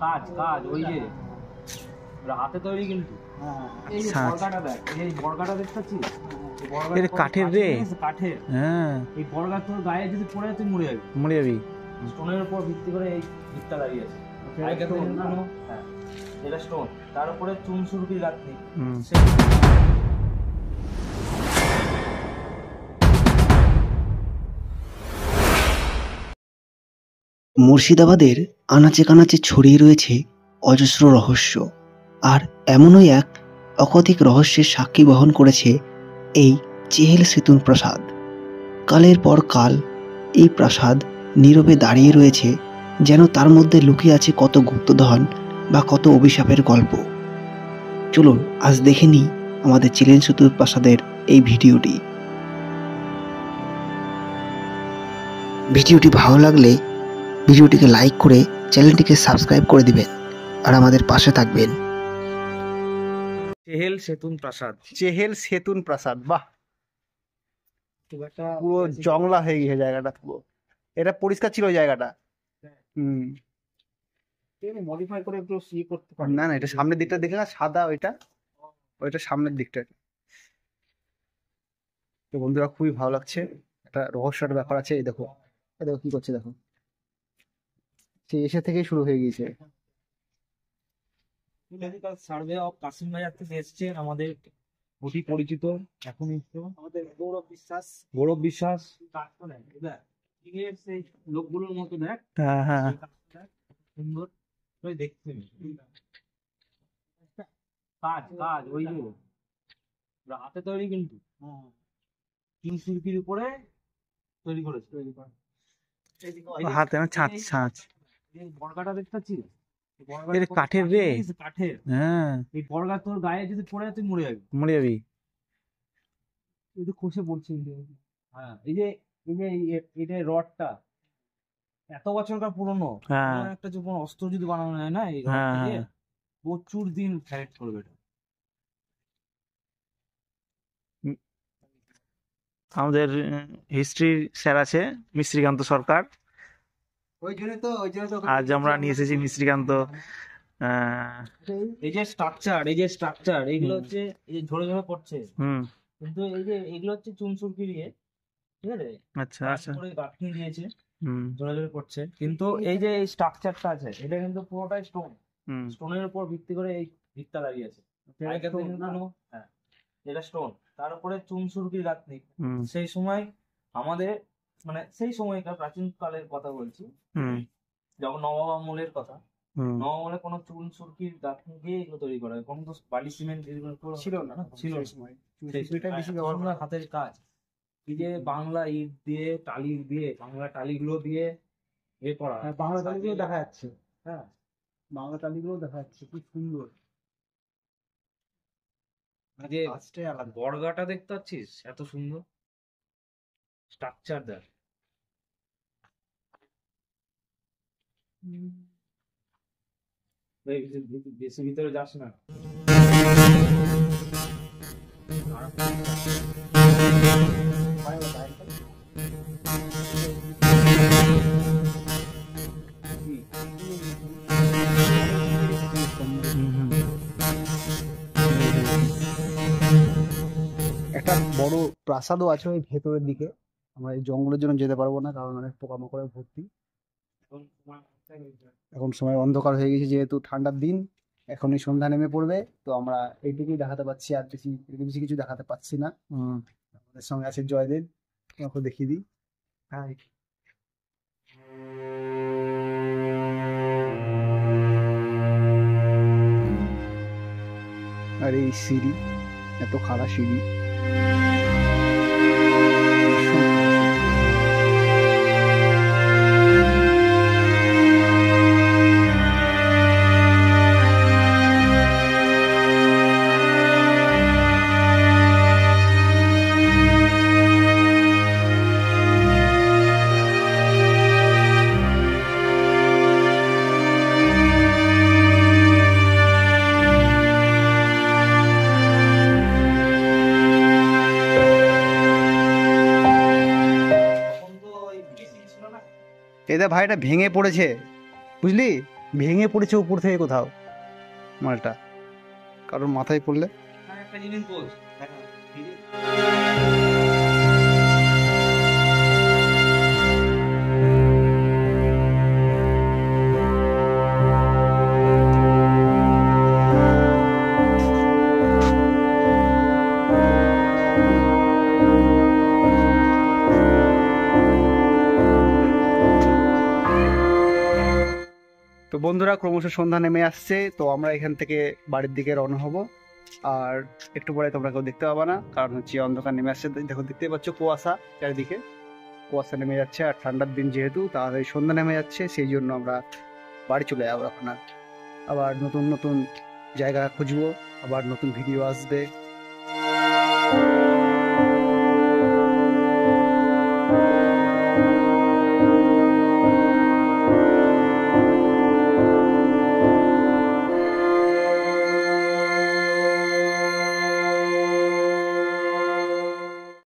কাজ কাজ ওই যে হাতে তৈরি কিন্তু এই যে বর্গাটা দেখ, এই বর্গাটা দেখতে পাচ্ছিস? এটা কাঠের রে, কাঠের। হ্যাঁ এই বর্গা তোর গায়ে যদি পড়ে তুই মরে যাবি, মরে যাবি। স্টোনের উপর ভিত্তি করে এই ভিতটা দাঁড়িয়েছে। হ্যাঁ এটা স্টোন, তার উপরে চুন সুরকি গাঁথনি। মুর্শিদাবাদের আনাচে কানাচে ছড়িয়ে রয়েছে অজস্র রহস্য, আর এমনই এক অকথিক রহস্যের সাক্ষী বহন করেছে এই চেহেল সেতুন প্রাসাদ। কালের পর কাল এই প্রাসাদ নীরবে দাঁড়িয়ে রয়েছে, যেন তার মধ্যে লুকিয়ে আছে কত গুপ্তধন বা কত অভিশাপের গল্প। চলুন আজ দেখে নিই আমাদের চেহেল সেতুন প্রাসাদের এই ভিডিওটি ভালো লাগলে ভিডিওটিকে লাইক করে চ্যানেলটিকে সাবস্ক্রাইব করে দিবেন আর আমাদের পাশে থাকবেন। চেহেল সেতুন প্রাসাদ, চেহেল সেতুন প্রাসাদ, বাহ, পুরো জংলা হয়ে গিয়েছে জায়গাটা পুরো। এটা পরিষ্কার ছিল জায়গাটা। মডিফাই করে একটু সি করতে পারি। না না, এটা সামনের দিকটা দেখে না, সাদা ওইটা সামনের দিকটা। তো বন্ধুরা খুবই ভালো লাগছে, একটা রহস্যের ব্যাপার আছে। এই দেখো কি করছে, দেখো সে এসে থেকেই শুরু হয়ে গিয়েছে। সার্ভে অফ কাশিম বাজার থেকে এসছেন আমাদের অতি পরিচিত, এখন আমাদের গৌরব বিশ্বাস সেই লোকগুলোর মতো দেখ। হ্যাঁ হ্যাঁ, সুন্দর দেখতে কাজ কাজ ওই যে হাতে তৈরি কিন্তু তিন শিল্পীর উপরে তৈরি করেছে। হাতে না, ছাঁচ ছাঁচ। এই বর্গাটা দেখতে পাচ্ছিস? এটা কাঠের রে, কাঠের। হ্যাঁ এই বর্গা তোর গায়ে যদি পড়ে তুই মরে যাবি, মরে যাবি। এটা খসে পড়ছে। হ্যাঁ এই যে এটা রডটা এত বছরকার পুরনো, একটা যে কোনো অস্ত্র যদি বানানো যায় না এই রড দিয়ে, প্রচুর দিন ফ্যারেট করবে এটা। আমাদের হিস্ট্রি স্যার আছে মিশ্রীকান্ত সরকার, ওই জন্য তো আজ আমরা নিয়ে এসেছি মিশ্রীকান্ত। এই যে স্ট্রাকচার এইগুলো হচ্ছে এই যে ঝরে ঝরে পড়ছে, কিন্তু এই যে এগুলো হচ্ছে চুন সুরকি দিয়ে, ঠিক আছে? আচ্ছা আচ্ছা, করে গাঁথনি দিয়েছে, ঝরে ঝরে পড়ছে, কিন্তু এই যে এই স্ট্রাকচারটা আছে এটা কিন্তু পুরোটাই স্টোন। স্টোনের উপর ভিত্তি করে এই ভিতটা দাঁড়িয়েছে। হ্যাঁ এটা স্টোন, তার উপরে চুন সুরকির গাঁথনি। সেই সময় আমাদের মানে সেই সময়কার প্রাচীন কালের কথা বলছি, যখন নবাব আমলের কথা, নবাব আমলে কোনো চুন সুরকির গাঁথনি দিয়ে এগুলো তৈরি করা হয়, কোনো তো বালি সিমেন্ট ছিল না, ছিল হাতের কাজ। এই যে বাংলা ইট দিয়ে টালি দিয়ে, বাংলা টালিগুলো দিয়ে এ করা, বাংলা টালিগুলো দেখা যাচ্ছে। হ্যাঁ বাংলা টালিগুলো দেখা যাচ্ছে, খুব সুন্দর। যে বর্গাটা দেখতে পাচ্ছিস, এত সুন্দর স্ট্রাকচার দেখ। বেশি ভিতরে যাস না। একটা বড় প্রাসাদও আছে ওই ভেতরের দিকে। আমরা এই জঙ্গলের জন্য যেতে পারবো না, কারণ অনেক পোকামাকড়ে ভর্তি। এখন সময় অন্ধকার হয়ে গেছে, যেহেতু ঠান্ডার দিন, এখনই সন্ধ্যা নেমে পড়বে। তো আমরা এইটুকুই দেখাতে পাচ্ছি, আর বেশি কিছু দেখাতে পাচ্ছি না। আমাদের সঙ্গে আছে জয়দেব, তোমাকে দেখিয়ে দিই। হাই, আর এই সিঁড়ি, এত খাড়া সিঁড়ি। এদের ভাই এটা ভেঙে পড়েছে, বুঝলি? ভেঙে পড়েছে উপর থেকে কোথাও মালটা, কারোর মাথায় পড়লে। একটা জিনিস বল, দেখা তো বন্ধুরা, ক্রমশ সন্ধ্যা নেমে আসছে, তো আমরা এখান থেকে বাড়ির দিকে রওনা হব। আর একটু পরে তোমরা কেউ দেখতে পাবা না, কারণ হচ্ছে অন্ধকার নেমে আসছে। দেখো, দেখতে পাচ্ছ কুয়াশা চারিদিকে, কুয়াশা নেমে যাচ্ছে। আর ঠান্ডার দিন যেহেতু, তাড়াতাড়ি সন্ধ্যা নেমে যাচ্ছে, সেই জন্য আমরা বাড়ি চলে যাবো এখন। আর আবার নতুন নতুন জায়গা খুঁজবো, আবার নতুন ভিডিও আসবে।